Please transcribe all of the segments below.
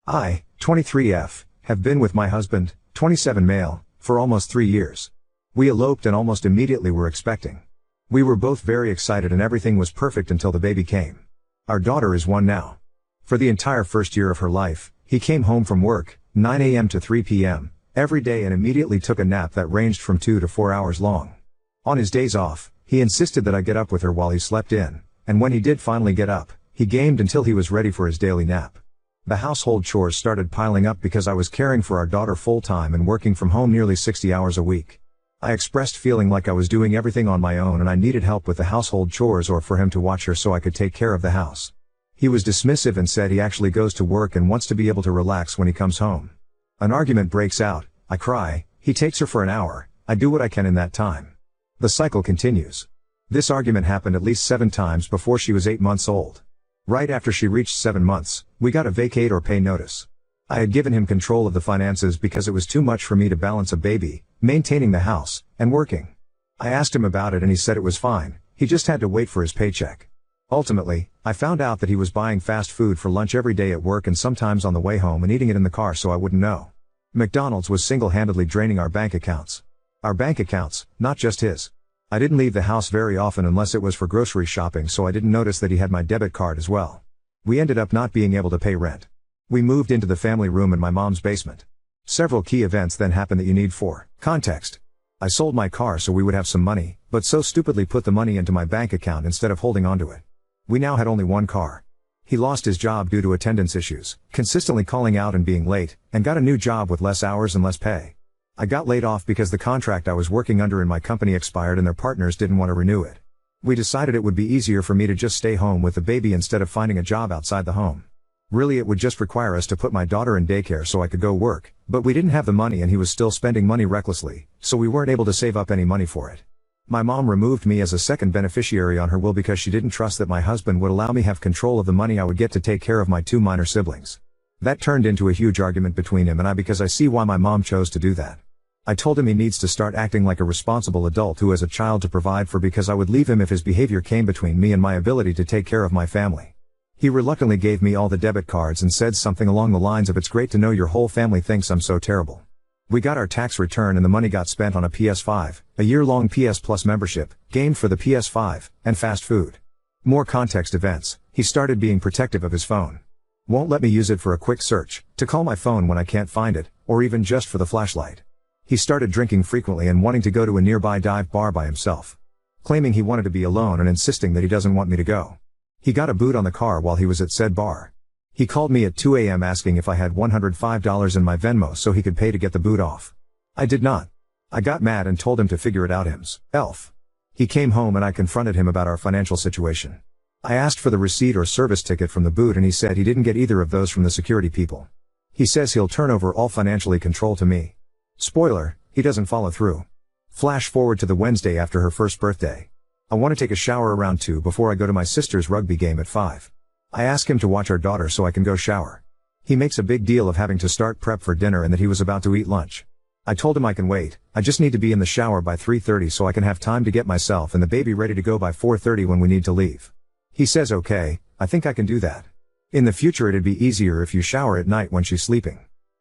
I, 23F, have been with my husband, 27 male, for almost 3 years. We eloped and almost immediately were expecting. We were both very excited and everything was perfect until the baby came. Our daughter is 1 now. For the entire first year of her life, he came home from work, 9 a.m. to 3 p.m., every day and immediately took a nap that ranged from 2 to 4 hours long. On his days off, he insisted that I get up with her while he slept in, and when he did finally get up, he gamed until he was ready for his daily nap. The household chores started piling up because I was caring for our daughter full-time and working from home nearly 60 hours a week. I expressed feeling like I was doing everything on my own and I needed help with the household chores or for him to watch her so I could take care of the house. He was dismissive and said he actually goes to work and wants to be able to relax when he comes home. An argument breaks out, I cry, he takes her for an hour, I do what I can in that time. The cycle continues. This argument happened at least 7 times before she was 8 months old. Right after she reached 7 months, we got a vacate or pay notice. I had given him control of the finances because it was too much for me to balance a baby, maintaining the house, and working. I asked him about it and he said it was fine, he just had to wait for his paycheck. Ultimately, I found out that he was buying fast food for lunch every day at work and sometimes on the way home and eating it in the car so I wouldn't know. McDonald's was single-handedly draining our bank accounts. Our bank accounts, not just his. I didn't leave the house very often unless it was for grocery shopping so I didn't notice that he had my debit card as well. We ended up not being able to pay rent. We moved into the family room in my mom's basement. Several key events then happened that you need for context. I sold my car so we would have some money, but so stupidly put the money into my bank account instead of holding onto it. We now had only 1 car. He lost his job due to attendance issues, consistently calling out and being late, and got a new job with less hours and less pay. I got laid off because the contract I was working under in my company expired and their partners didn't want to renew it. We decided it would be easier for me to just stay home with the baby instead of finding a job outside the home. Really it would just require us to put my daughter in daycare so I could go work, but we didn't have the money and he was still spending money recklessly, so we weren't able to save up any money for it. My mom removed me as a second beneficiary on her will because she didn't trust that my husband would allow me have control of the money I would get to take care of my 2 minor siblings. That turned into a huge argument between him and I because I see why my mom chose to do that. I told him he needs to start acting like a responsible adult who has a child to provide for because I would leave him if his behavior came between me and my ability to take care of my family. He reluctantly gave me all the debit cards and said something along the lines of "It's great to know your whole family thinks I'm so terrible." We got our tax return and the money got spent on a PS5, a year-long PS Plus membership, gamed for the PS5, and fast food. More context events, he started being protective of his phone. Won't let me use it for a quick search, to call my phone when I can't find it, or even just for the flashlight. He started drinking frequently and wanting to go to a nearby dive bar by himself. Claiming he wanted to be alone and insisting that he doesn't want me to go. He got a boot on the car while he was at said bar. He called me at 2 a.m. asking if I had $105 in my Venmo so he could pay to get the boot off. I did not. I got mad and told him to figure it out himself. He came home and I confronted him about our financial situation. I asked for the receipt or service ticket from the boot and he said he didn't get either of those from the security people. He says he'll turn over all financially control to me. Spoiler, he doesn't follow through. Flash forward to the Wednesday after her first birthday. I want to take a shower around 2 before I go to my sister's rugby game at 5. I ask him to watch our daughter so I can go shower. He makes a big deal of having to start prep for dinner and that he was about to eat lunch. I told him I can wait, I just need to be in the shower by 3:30 so I can have time to get myself and the baby ready to go by 4:30 when we need to leave. He says okay, I think I can do that. In the future it'd be easier if you shower at night when she's sleeping.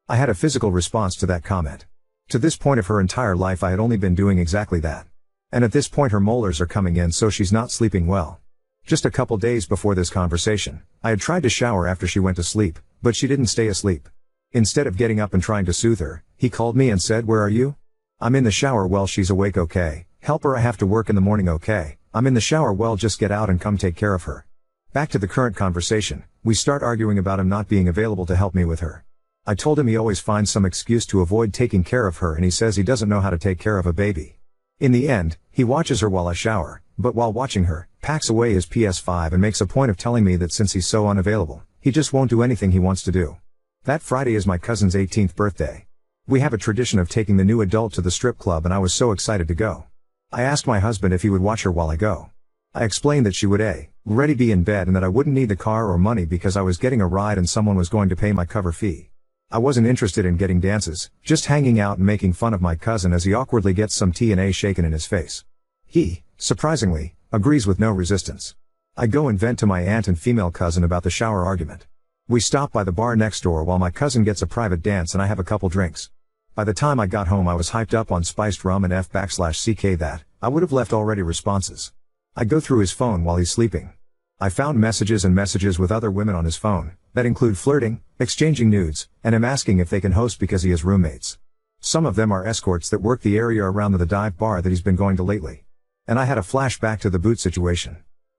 I had a physical response to that comment. To this point of her entire life I had only been doing exactly that. And at this point her molars are coming in so she's not sleeping well. Just a couple days before this conversation, I had tried to shower after she went to sleep, but she didn't stay asleep. Instead of getting up and trying to soothe her, he called me and said, "Where are you?" "I'm in the shower." "Well, she's awake." "Okay. Help her, I have to work in the morning." "Okay. I'm in the shower." "Well, just get out and come take care of her." Back to the current conversation, we start arguing about him not being available to help me with her. I told him he always finds some excuse to avoid taking care of her and he says he doesn't know how to take care of a baby. In the end, he watches her while I shower, but while watching her, packs away his PS5 and makes a point of telling me that since he's so unavailable, he just won't do anything he wants to do. That Friday is my cousin's 18th birthday. We have a tradition of taking the new adult to the strip club and I was so excited to go. I asked my husband if he would watch her while I go. I explained that she would already be in bed and that I wouldn't need the car or money because I was getting a ride and someone was going to pay my cover fee. I wasn't interested in getting dances, just hanging out and making fun of my cousin as he awkwardly gets some tea shaken in his face. He, surprisingly, agrees with no resistance. I go and vent to my aunt and female cousin about the shower argument. We stop by the bar next door while my cousin gets a private dance and I have a couple drinks. By the time I got home I was hyped up on spiced rum and f/ck that I would have left already responses. I go through his phone while he's sleeping. I found messages and messages with other women on his phone, that include flirting, exchanging nudes, and him asking if they can host because he has roommates. Some of them are escorts that work the area around the dive bar that he's been going to lately. And I had a flashback to the boot situation.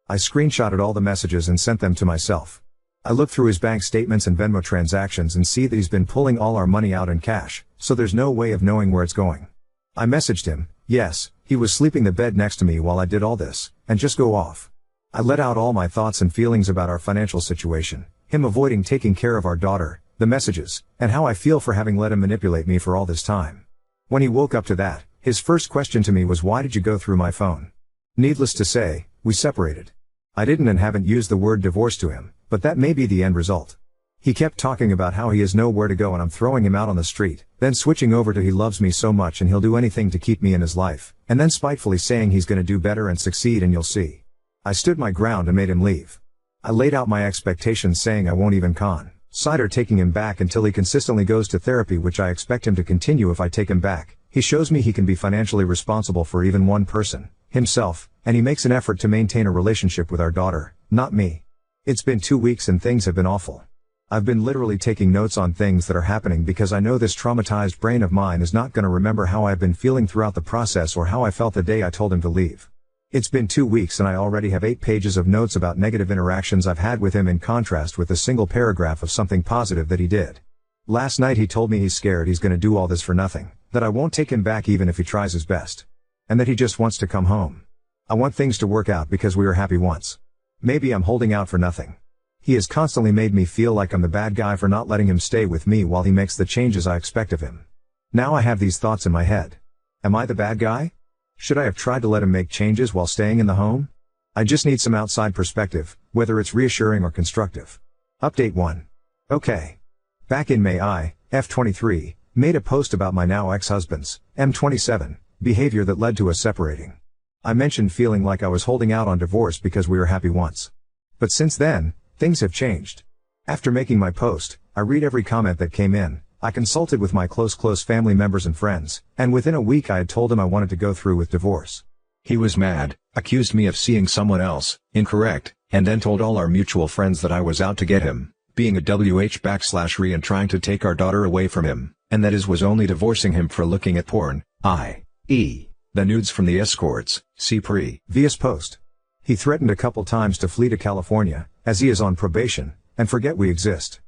I screenshotted all the messages and sent them to myself. I look through his bank statements and Venmo transactions and see that he's been pulling all our money out in cash, so there's no way of knowing where it's going. I messaged him, yes, he was sleeping the bed next to me while I did all this, and just go off. I let out all my thoughts and feelings about our financial situation, him avoiding taking care of our daughter, the messages, and how I feel for having let him manipulate me for all this time. When he woke up to that, his first question to me was, why did you go through my phone? Needless to say, we separated. I didn't and haven't used the word divorce to him, but that may be the end result. He kept talking about how he has nowhere to go and I'm throwing him out on the street, then switching over to he loves me so much and he'll do anything to keep me in his life, and then spitefully saying he's gonna do better and succeed and you'll see. I stood my ground and made him leave. I laid out my expectations saying I won't even consider taking him back until he consistently goes to therapy, which I expect him to continue if I take him back. He shows me he can be financially responsible for even one person, himself, and he makes an effort to maintain a relationship with our daughter, not me. It's been 2 weeks and things have been awful. I've been literally taking notes on things that are happening because I know this traumatized brain of mine is not going to remember how I've been feeling throughout the process or how I felt the day I told him to leave. It's been 2 weeks and I already have 8 pages of notes about negative interactions I've had with him in contrast with a single paragraph of something positive that he did. Last night he told me he's scared he's going to do all this for nothing, that I won't take him back even if he tries his best. And that he just wants to come home. I want things to work out because we were happy once. Maybe I'm holding out for nothing. He has constantly made me feel like I'm the bad guy for not letting him stay with me while he makes the changes I expect of him. Now I have these thoughts in my head. Am I the bad guy? Should I have tried to let him make changes while staying in the home? I just need some outside perspective, whether it's reassuring or constructive. Update 1. Okay. Back in May I, F23, made a post about my now ex-husband's, M27, behavior that led to us separating. I mentioned feeling like I was holding out on divorce because we were happy once. But since then, things have changed. After making my post, I read every comment that came in, I consulted with my close family members and friends, and within a week I had told him I wanted to go through with divorce. He was mad, accused me of seeing someone else, incorrect, and then told all our mutual friends that I was out to get him, being a WH/re and trying to take our daughter away from him, and that his was only divorcing him for looking at porn, i.e. the nudes from the escorts, see previous post. He threatened a couple times to flee to California, as he is on probation, and forget we exist.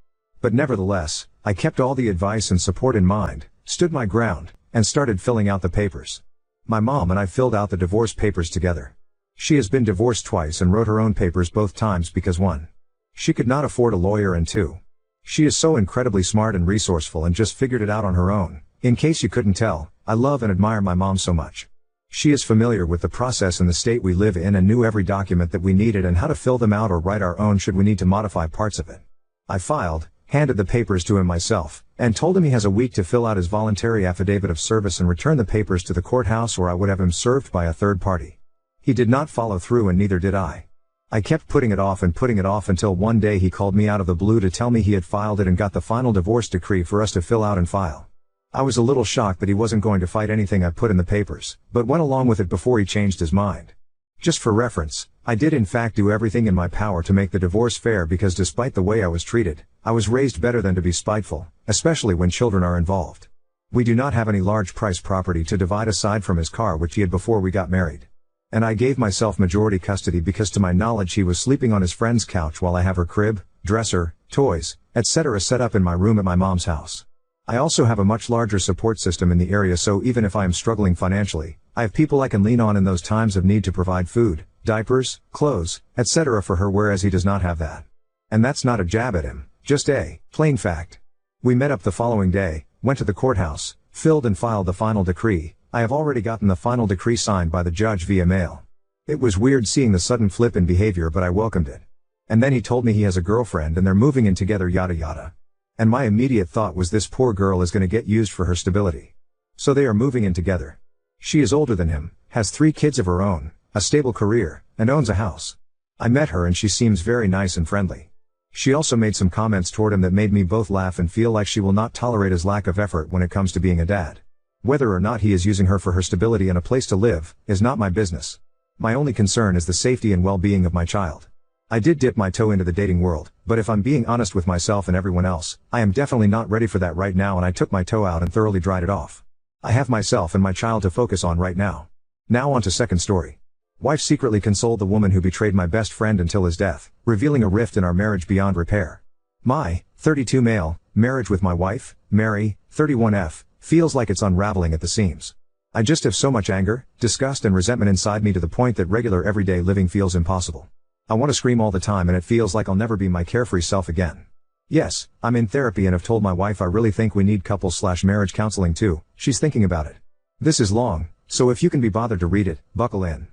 But nevertheless, I kept all the advice and support in mind, stood my ground, and started filling out the papers. My mom and I filled out the divorce papers together. She has been divorced twice and wrote her own papers both times because 1. She could not afford a lawyer and 2. She is so incredibly smart and resourceful and just figured it out on her own. In case you couldn't tell, I love and admire my mom so much. She is familiar with the process in the state we live in and knew every document that we needed and how to fill them out or write our own should we need to modify parts of it. I filed, handed the papers to him myself, and told him he has a week to fill out his voluntary affidavit of service and return the papers to the courthouse or I would have him served by a third party. He did not follow through and neither did I. I kept putting it off until one day he called me out of the blue to tell me he had filed it and got the final divorce decree for us to fill out and file. I was a little shocked that he wasn't going to fight anything I put in the papers, but went along with it before he changed his mind. Just for reference, I did in fact do everything in my power to make the divorce fair because despite the way I was treated, I was raised better than to be spiteful, especially when children are involved. We do not have any large price property to divide aside from his car which he had before we got married. And I gave myself majority custody because to my knowledge he was sleeping on his friend's couch while I have her crib, dresser, toys, etc. set up in my room at my mom's house. I also have a much larger support system in the area so even if I am struggling financially, I have people I can lean on in those times of need to provide food, diapers, clothes, etc. for her whereas he does not have that. And that's not a jab at him, just a plain fact. We met up the following day, went to the courthouse, filled and filed the final decree. I have already gotten the final decree signed by the judge via mail. It was weird seeing the sudden flip in behavior but I welcomed it. And then he told me he has a girlfriend and they're moving in together yada yada. And my immediate thought was this poor girl is going to get used for her stability. So they are moving in together. She is older than him, has 3 kids of her own, a stable career, and owns a house. I met her and she seems very nice and friendly. She also made some comments toward him that made me both laugh and feel like she will not tolerate his lack of effort when it comes to being a dad. Whether or not he is using her for her stability and a place to live, is not my business. My only concern is the safety and well-being of my child. I did dip my toe into the dating world, but if I'm being honest with myself and everyone else, I am definitely not ready for that right now, and I took my toe out and thoroughly dried it off. I have myself and my child to focus on right now. Now on to second story. Wife secretly consoled the woman who betrayed my best friend until his death, revealing a rift in our marriage beyond repair. My, 32 male, marriage with my wife, Mary, 31F, feels like it's unraveling at the seams. I just have so much anger, disgust and resentment inside me to the point that regular everyday living feels impossible. I want to scream all the time and it feels like I'll never be my carefree self again. Yes, I'm in therapy and have told my wife I really think we need couples/marriage counseling too. She's thinking about it. This is long, so if you can be bothered to read it, buckle in.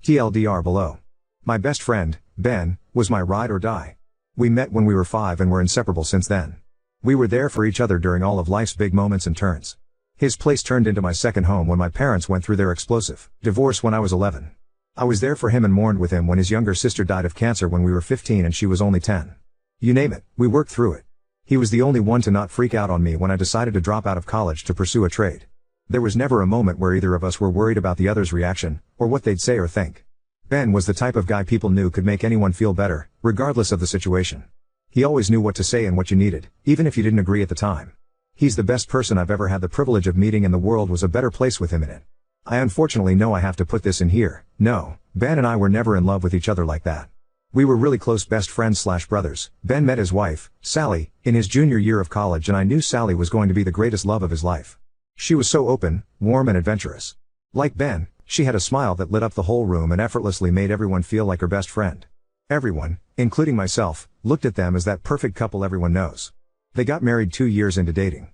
TLDR below. My best friend, Ben, was my ride or die. We met when we were 5 and were inseparable since then. We were there for each other during all of life's big moments and turns. His place turned into my second home when my parents went through their explosive divorce when I was 11. I was there for him and mourned with him when his younger sister died of cancer when we were 15 and she was only 10. You name it, we worked through it. He was the only one to not freak out on me when I decided to drop out of college to pursue a trade. There was never a moment where either of us were worried about the other's reaction, or what they'd say or think. Ben was the type of guy people knew could make anyone feel better, regardless of the situation. He always knew what to say and what you needed, even if you didn't agree at the time. He's the best person I've ever had the privilege of meeting, and the world was a better place with him in it. I unfortunately know I have to put this in here. No, Ben and I were never in love with each other like that. We were really close best friends/brothers. Ben met his wife, Sally, in his junior year of college, and I knew Sally was going to be the greatest love of his life. She was so open, warm and adventurous. Like Ben, she had a smile that lit up the whole room and effortlessly made everyone feel like her best friend. Everyone, including myself, looked at them as that perfect couple everyone knows. They got married 2 years into dating.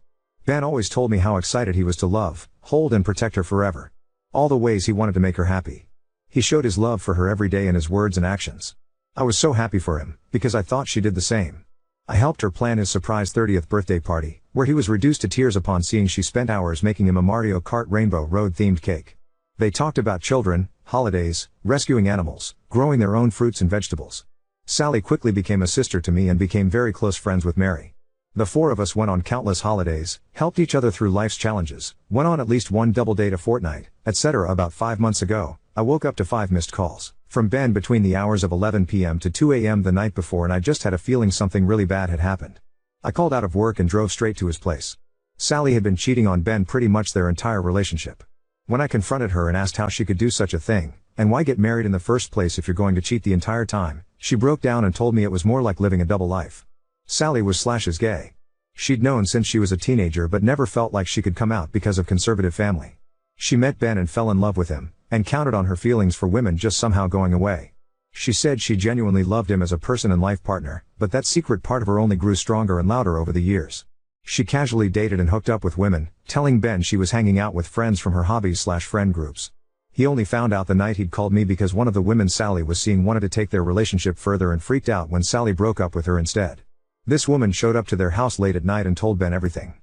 Ben always told me how excited he was to love, hold and protect her forever. All the ways he wanted to make her happy. He showed his love for her every day in his words and actions. I was so happy for him, because I thought she did the same. I helped her plan his surprise 30th birthday party, where he was reduced to tears upon seeing she spent hours making him a Mario Kart Rainbow Road themed cake. They talked about children, holidays, rescuing animals, growing their own fruits and vegetables. Sally quickly became a sister to me and became very close friends with Mary. The four of us went on countless holidays, helped each other through life's challenges, went on at least one double date a fortnight, etc. About 5 months ago, I woke up to 5 missed calls from Ben between the hours of 11 p.m. to 2 a.m. the night before, and I just had a feeling something really bad had happened. I called out of work and drove straight to his place. Sally had been cheating on Ben pretty much their entire relationship. When I confronted her and asked how she could do such a thing, and why get married in the first place if you're going to cheat the entire time, she broke down and told me it was more like living a double life. Sally was gay. She'd known since she was a teenager but never felt like she could come out because of conservative family. She met Ben and fell in love with him, and counted on her feelings for women just somehow going away. She said she genuinely loved him as a person and life partner, but that secret part of her only grew stronger and louder over the years. She casually dated and hooked up with women, telling Ben she was hanging out with friends from her hobbies/friend groups. He only found out the night he'd called me because one of the women Sally was seeing wanted to take their relationship further and freaked out when Sally broke up with her instead. This woman showed up to their house late at night and told Ben everything.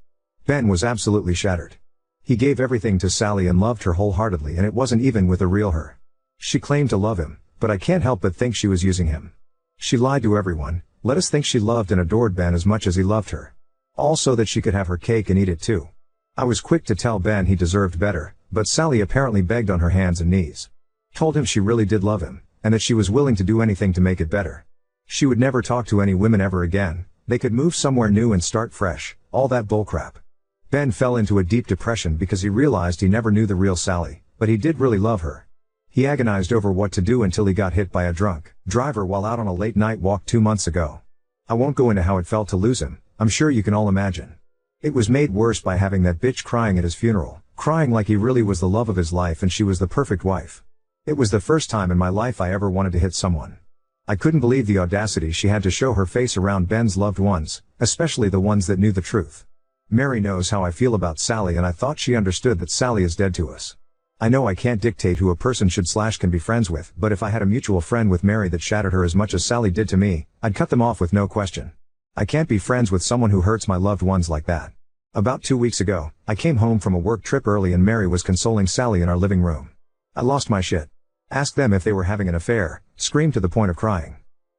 Ben was absolutely shattered. He gave everything to Sally and loved her wholeheartedly, and it wasn't even with the real her. She claimed to love him, but I can't help but think she was using him. She lied to everyone, let us think she loved and adored Ben as much as he loved her. All so that she could have her cake and eat it too. I was quick to tell Ben he deserved better, but Sally apparently begged on her hands and knees. Told him she really did love him, and that she was willing to do anything to make it better. She would never talk to any women ever again, they could move somewhere new and start fresh, all that bullcrap. Ben fell into a deep depression because he realized he never knew the real Sally, but he did really love her. He agonized over what to do until he got hit by a drunk driver while out on a late night walk 2 months ago. I won't go into how it felt to lose him, I'm sure you can all imagine. It was made worse by having that bitch crying at his funeral, crying like he really was the love of his life and she was the perfect wife. It was the first time in my life I ever wanted to hit someone. I couldn't believe the audacity she had to show her face around Ben's loved ones, especially the ones that knew the truth. Mary knows how I feel about Sally, and I thought she understood that Sally is dead to us. I know I can't dictate who a person should/can be friends with, but if I had a mutual friend with Mary that shattered her as much as Sally did to me, I'd cut them off with no question. I can't be friends with someone who hurts my loved ones like that. About 2 weeks ago, I came home from a work trip early and Mary was consoling Sally in our living room. I lost my shit. Asked them if they were having an affair, screamed to the point of crying.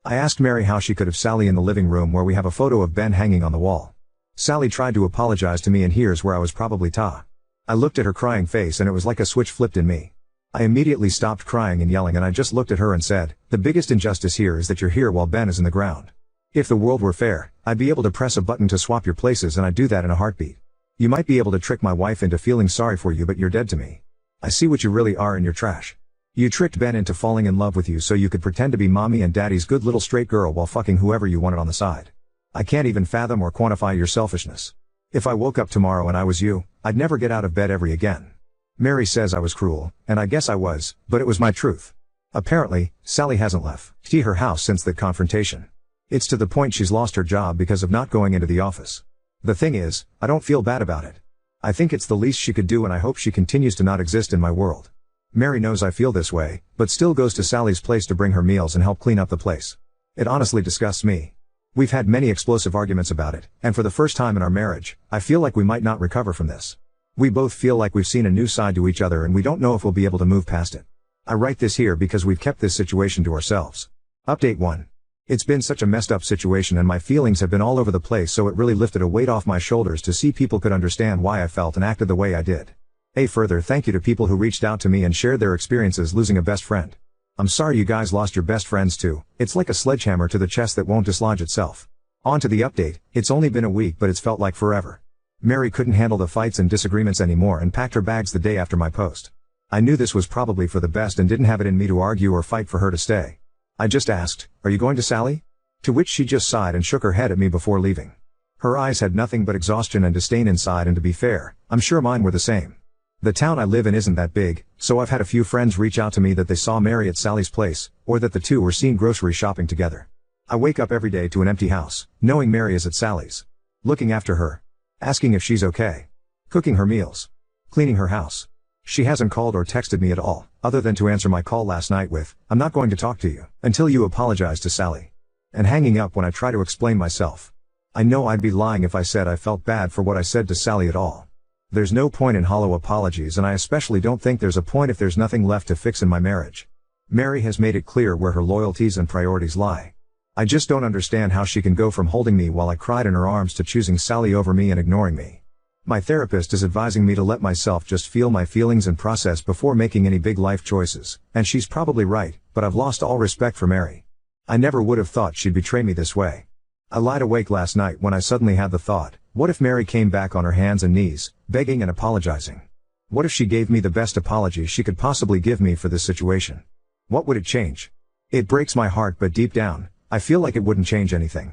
I asked Mary how she could have Sally in the living room where we have a photo of Ben hanging on the wall. Sally tried to apologize to me, and here's where I was probably ta. I looked at her crying face and it was like a switch flipped in me. I immediately stopped crying and yelling, and I just looked at her and said, the biggest injustice here is that you're here while Ben is in the ground. If the world were fair, I'd be able to press a button to swap your places, and I'd do that in a heartbeat. You might be able to trick my wife into feeling sorry for you, but you're dead to me. I see what you really are, and you're trash. You tricked Ben into falling in love with you so you could pretend to be mommy and daddy's good little straight girl while fucking whoever you wanted on the side. I can't even fathom or quantify your selfishness. If I woke up tomorrow and I was you, I'd never get out of bed ever again. Mary says I was cruel, and I guess I was, but it was my truth. Apparently, Sally hasn't left her house since that confrontation. It's to the point she's lost her job because of not going into the office. The thing is, I don't feel bad about it. I think it's the least she could do, and I hope she continues to not exist in my world. Mary knows I feel this way, but still goes to Sally's place to bring her meals and help clean up the place. It honestly disgusts me. We've had many explosive arguments about it, and for the first time in our marriage, I feel like we might not recover from this. We both feel like we've seen a new side to each other, and we don't know if we'll be able to move past it. I write this here because we've kept this situation to ourselves. Update 1. It's been such a messed up situation, and my feelings have been all over the place, so it really lifted a weight off my shoulders to see people could understand why I felt and acted the way I did. A further thank you to people who reached out to me and shared their experiences losing a best friend. I'm sorry you guys lost your best friends too. It's like a sledgehammer to the chest that won't dislodge itself. On to the update. It's only been a week, but it's felt like forever. Mary couldn't handle the fights and disagreements anymore and packed her bags the day after my post. I knew this was probably for the best and didn't have it in me to argue or fight for her to stay. I just asked, "Are you going to Sally?" To which she just sighed and shook her head at me before leaving. Her eyes had nothing but exhaustion and disdain inside, and to be fair, I'm sure mine were the same. The town I live in isn't that big, so I've had a few friends reach out to me that they saw Mary at Sally's place, or that the two were seen grocery shopping together. I wake up every day to an empty house, knowing Mary is at Sally's. Looking after her. Asking if she's okay. Cooking her meals. Cleaning her house. She hasn't called or texted me at all, other than to answer my call last night with, "I'm not going to talk to you until you apologize to Sally." And hanging up when I try to explain myself. I know I'd be lying if I said I felt bad for what I said to Sally at all. There's no point in hollow apologies, and I especially don't think there's a point if there's nothing left to fix in my marriage. Mary has made it clear where her loyalties and priorities lie. I just don't understand how she can go from holding me while I cried in her arms to choosing Sally over me and ignoring me. My therapist is advising me to let myself just feel my feelings and process before making any big life choices, and she's probably right, but I've lost all respect for Mary. I never would have thought she'd betray me this way. I lied awake last night when I suddenly had the thought, what if Mary came back on her hands and knees, begging and apologizing? What if she gave me the best apology she could possibly give me for this situation? What would it change? It breaks my heart, but deep down, I feel like it wouldn't change anything.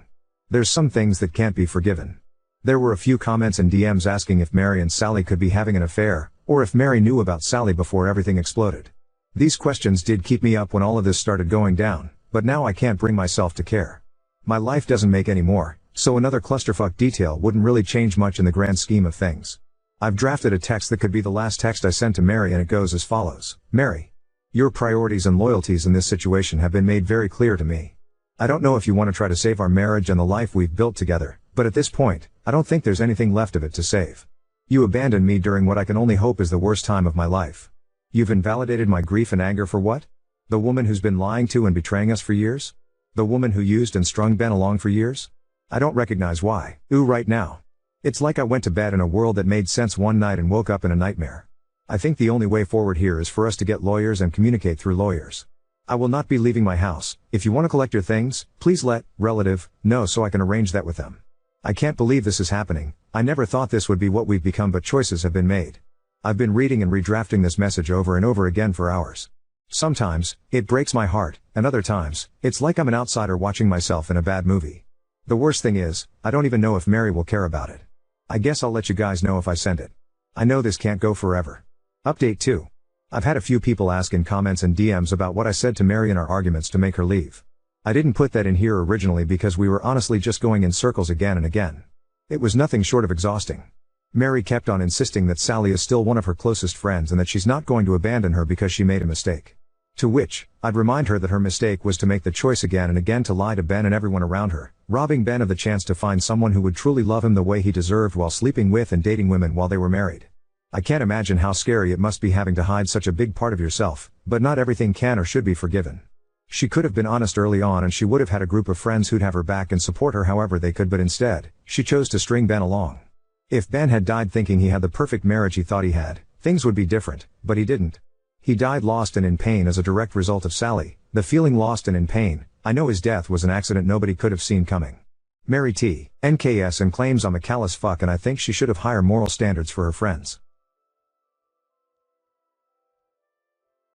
There's some things that can't be forgiven. There were a few comments and DMs asking if Mary and Sally could be having an affair, or if Mary knew about Sally before everything exploded. These questions did keep me up when all of this started going down, but now I can't bring myself to care. My life doesn't make any more, so another clusterfuck detail wouldn't really change much in the grand scheme of things. I've drafted a text that could be the last text I sent to Mary, and it goes as follows. Mary, your priorities and loyalties in this situation have been made very clear to me. I don't know if you want to try to save our marriage and the life we've built together, but at this point, I don't think there's anything left of it to save. You abandoned me during what I can only hope is the worst time of my life. You've invalidated my grief and anger for what? The woman who's been lying to and betraying us for years? The woman who used and strung Ben along for years? I don't recognize why. Right now. It's like I went to bed in a world that made sense one night and woke up in a nightmare. I think the only way forward here is for us to get lawyers and communicate through lawyers. I will not be leaving my house. If you want to collect your things, please let relative know so I can arrange that with them. I can't believe this is happening. I never thought this would be what we've become, but choices have been made. I've been reading and redrafting this message over and over again for hours. Sometimes, it breaks my heart, and other times, it's like I'm an outsider watching myself in a bad movie. The worst thing is, I don't even know if Mary will care about it. I guess I'll let you guys know if I send it. I know this can't go forever. Update 2. I've had a few people ask in comments and DMs about what I said to Mary in our arguments to make her leave. I didn't put that in here originally because we were honestly just going in circles again and again. It was nothing short of exhausting. Mary kept on insisting that Sally is still one of her closest friends and that she's not going to abandon her because she made a mistake. To which, I'd remind her that her mistake was to make the choice again and again to lie to Ben and everyone around her, robbing Ben of the chance to find someone who would truly love him the way he deserved while sleeping with and dating women while they were married. I can't imagine how scary it must be having to hide such a big part of yourself, but not everything can or should be forgiven. She could have been honest early on and she would have had a group of friends who'd have her back and support her however they could, but instead, she chose to string Ben along. If Ben had died thinking he had the perfect marriage he thought he had, things would be different, but he didn't. He died lost and in pain as a direct result of Sally, the feeling lost and in pain. I know his death was an accident nobody could have seen coming. Mary T. NKS and claims I'm a callous fuck and I think she should have higher moral standards for her friends.